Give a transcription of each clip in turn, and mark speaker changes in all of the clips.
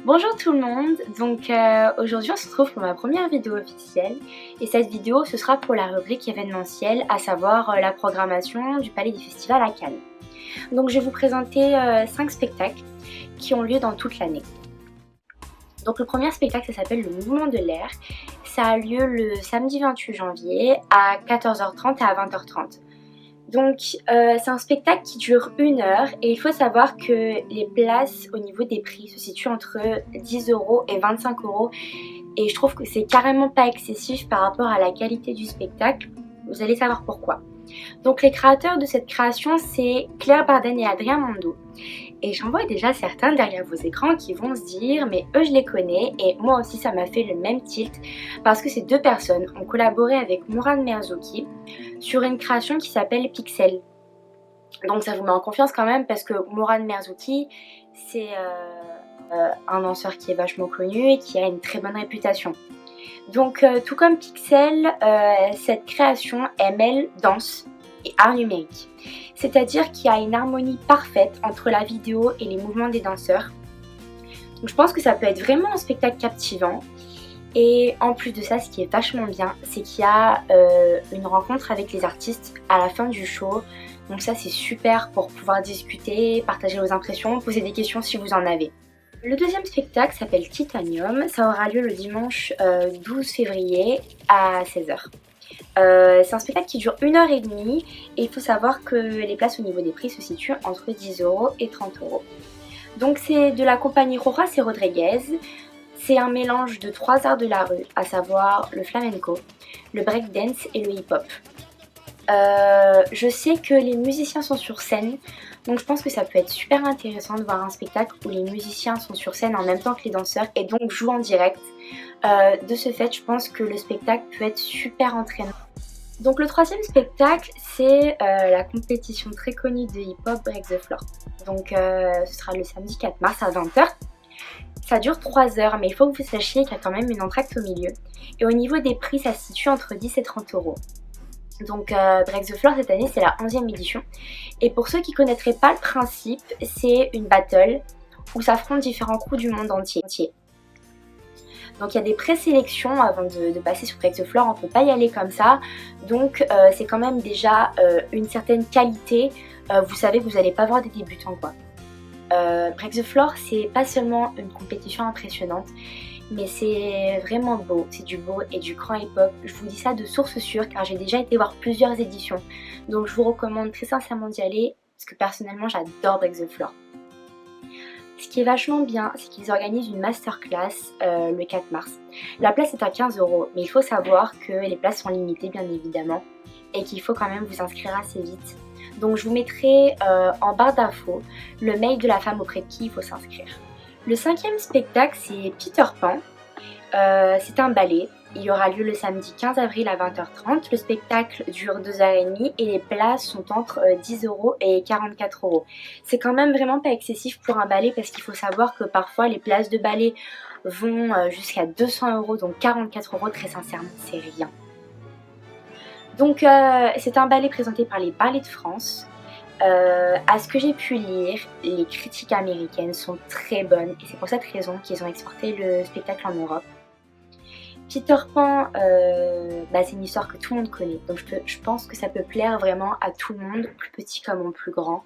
Speaker 1: Bonjour tout le monde, donc aujourd'hui on se retrouve pour ma première vidéo officielle et cette vidéo ce sera pour la rubrique événementielle, à savoir la programmation du Palais des Festivals à Cannes. Donc je vais vous présenter 5 spectacles qui ont lieu dans toute l'année. Donc le premier spectacle ça s'appelle le Mouvement de l'air, ça a lieu le samedi 28 janvier à 14h30 et à 20h30. Donc c'est un spectacle qui dure 1 heure et il faut savoir que les places au niveau des prix se situent entre 10 € et 25 € et je trouve que c'est carrément pas excessif par rapport à la qualité du spectacle. Vous allez savoir pourquoi. Donc les créateurs de cette création c'est Claire Barden et Adrien Mondo. Et j'en vois déjà certains derrière vos écrans qui vont se dire mais eux je les connais et moi aussi ça m'a fait le même tilt parce que ces deux personnes ont collaboré avec Mourad Merzouki sur une création qui s'appelle Pixel. Donc ça vous met en confiance quand même parce que Mourad Merzouki c'est un danseur qui est vachement connu et qui a une très bonne réputation. Donc tout comme Pixel, cette création elle mêle danse et art numérique. C'est-à-dire qu'il y a une harmonie parfaite entre la vidéo et les mouvements des danseurs. Donc je pense que ça peut être vraiment un spectacle captivant. Et en plus de ça, ce qui est vachement bien, c'est qu'il y a une rencontre avec les artistes à la fin du show. Donc ça c'est super pour pouvoir discuter, partager vos impressions, poser des questions si vous en avez. Le deuxième spectacle s'appelle Titanium, ça aura lieu le dimanche 12 février à 16h. C'est un spectacle qui dure 1h30 et il faut savoir que les places au niveau des prix se situent entre 10 € et 30 €. Donc c'est de la compagnie Rojas et Rodriguez, c'est un mélange de 3 arts de la rue, à savoir le flamenco, le breakdance et le hip-hop. Je sais que les musiciens sont sur scène, donc je pense que ça peut être super intéressant de voir un spectacle où les musiciens sont sur scène en même temps que les danseurs et donc jouent en direct. De ce fait, je pense que le spectacle peut être super entraînant. Donc le troisième spectacle, c'est la compétition très connue de hip-hop Break the Floor. Donc ce sera le samedi 4 mars à 20h. Ça dure 3 heures, mais il faut que vous sachiez qu'il y a quand même une entracte au milieu. Et au niveau des prix, ça se situe entre 10 et 30 €. Donc Break the Floor cette année c'est la 11e édition et pour ceux qui ne connaîtraient pas le principe, c'est une battle où s'affrontent différents crews du monde entier. Donc il y a des présélections avant de passer sur Break the Floor, on ne peut pas y aller comme ça, donc c'est quand même déjà une certaine qualité, vous savez que vous n'allez pas voir des débutants quoi. Break the Floor c'est pas seulement une compétition impressionnante, mais c'est vraiment beau, c'est du beau et du grand hip-hop. Je vous dis ça de source sûre car j'ai déjà été voir plusieurs éditions. Donc je vous recommande très sincèrement d'y aller parce que personnellement j'adore Break the Floor. Ce qui est vachement bien, c'est qu'ils organisent une masterclass le 4 mars. La place est à 15 €, mais il faut savoir que les places sont limitées bien évidemment et qu'il faut quand même vous inscrire assez vite. Donc je vous mettrai en barre d'infos le mail de la femme auprès de qui il faut s'inscrire. Le 5e spectacle c'est Peter Pan, c'est un ballet, il y aura lieu le samedi 15 avril à 20h30, le spectacle dure 2h30 et les places sont entre 10 € et 44 €. C'est quand même vraiment pas excessif pour un ballet parce qu'il faut savoir que parfois les places de ballet vont jusqu'à 200 €, donc 44 € très sincèrement c'est rien. Donc c'est un ballet présenté par les Ballets de France. À ce que j'ai pu lire, les critiques américaines sont très bonnes et c'est pour cette raison qu'ils ont exporté le spectacle en Europe. Peter Pan, c'est une histoire que tout le monde connaît, donc je pense que ça peut plaire vraiment à tout le monde, plus petit comme en plus grand.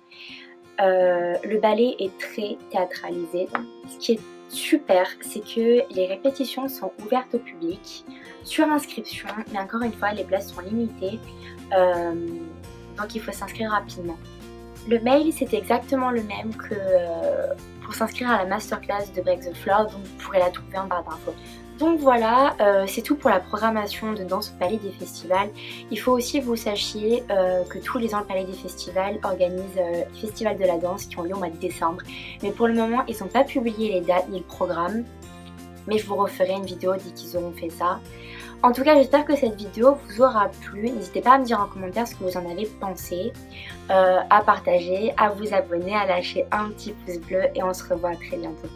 Speaker 1: Le ballet est très théâtralisé. Ce qui est super, c'est que les répétitions sont ouvertes au public, sur inscription, mais encore une fois, les places sont limitées, donc il faut s'inscrire rapidement. Le mail c'est exactement le même que pour s'inscrire à la masterclass de Break the Floor, donc vous pourrez la trouver en barre d'infos. Donc voilà, c'est tout pour la programmation de danse au Palais des Festivals. Il faut aussi que vous sachiez que tous les ans le Palais des Festivals organise les festivals de la danse qui ont lieu au mois de décembre. Mais pour le moment ils n'ont pas publié les dates ni le programme, mais je vous referai une vidéo dès qu'ils auront fait ça. En tout cas, j'espère que cette vidéo vous aura plu. N'hésitez pas à me dire en commentaire ce que vous en avez pensé, à partager, à vous abonner, à lâcher un petit pouce bleu et on se revoit très bientôt.